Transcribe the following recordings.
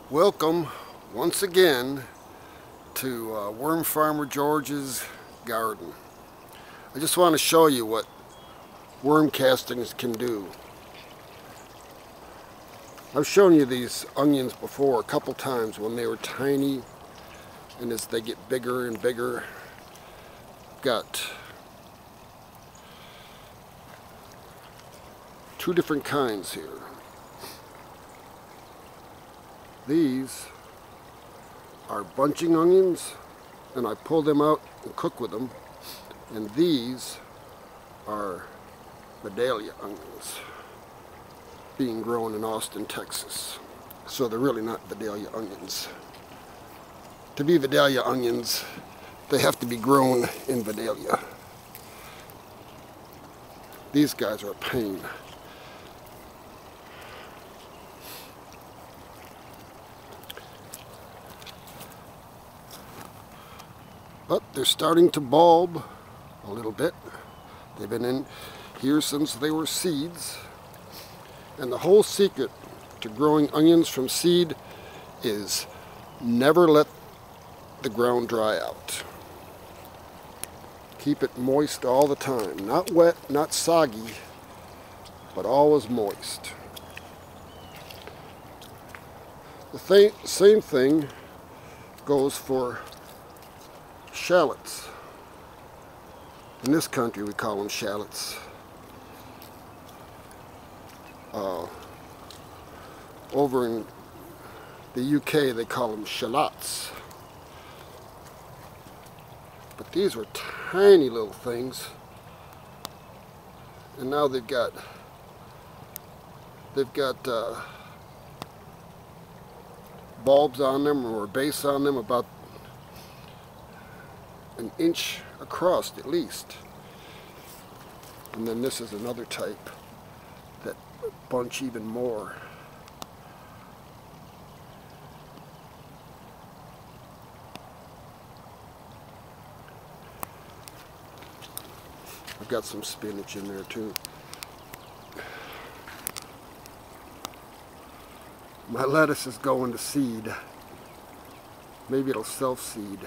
Welcome once again to Worm Farmer George's garden. I just want to show you what worm castings can do. I've shown you these onions before a couple times when they were tiny, and as they get bigger and bigger, I've got two different kinds here. These are bunching onions, and I pull them out and cook with them. And these are Vidalia onions being grown in Austin, Texas. So they're really not Vidalia onions. To be Vidalia onions, they have to be grown in Vidalia. These guys are a pain. But they're starting to bulb a little bit. They've been in here since they were seeds. And the whole secret to growing onions from seed is never let the ground dry out. Keep it moist all the time. Not wet, not soggy, but always moist. The same thing goes for shallots. In this country we call them shallots. Over in the UK they call them shallots. But these were tiny little things, and now they've got bulbs on them, or a base on them about an inch across at least. And then this is another type that bunch even more. I've got some spinach in there too. My lettuce is going to seed. Maybe it'll self-seed.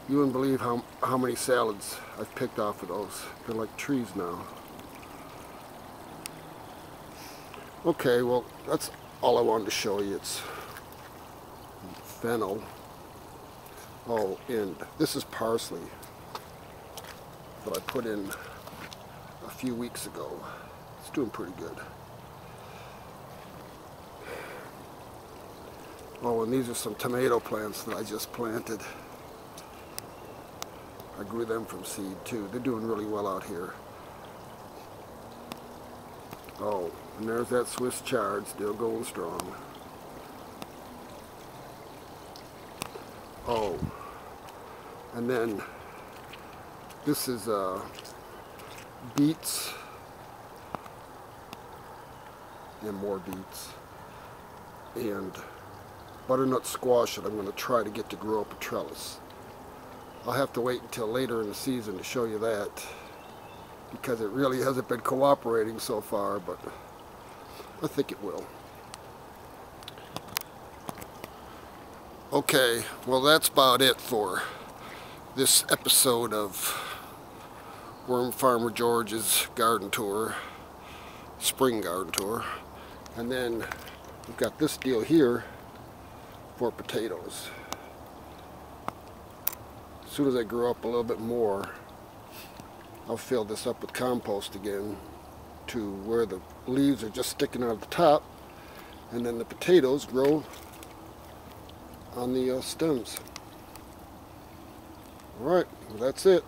You wouldn't believe how many salads I've picked off of those. They're like trees now. Okay, well, that's all I wanted to show you. It's fennel. Oh, and this is parsley that I put in a few weeks ago. It's doing pretty good. Oh, and these are some tomato plants that I just planted. I grew them from seed too. They're doing really well out here. Oh, and there's that Swiss chard still going strong. Oh, and then this is beets and more beets and butternut squash that I'm going to try to get to grow up a trellis. I'll have to wait until later in the season to show you that, because it really hasn't been cooperating so far, but I think it will. Okay, well, that's about it for this episode of Worm Farmer George's garden tour, spring garden tour. And then we've got this deal here for potatoes. As soon as I grow up a little bit more, I'll fill this up with compost again to where the leaves are just sticking out of the top, and then the potatoes grow on the stems. Alright, well, that's it.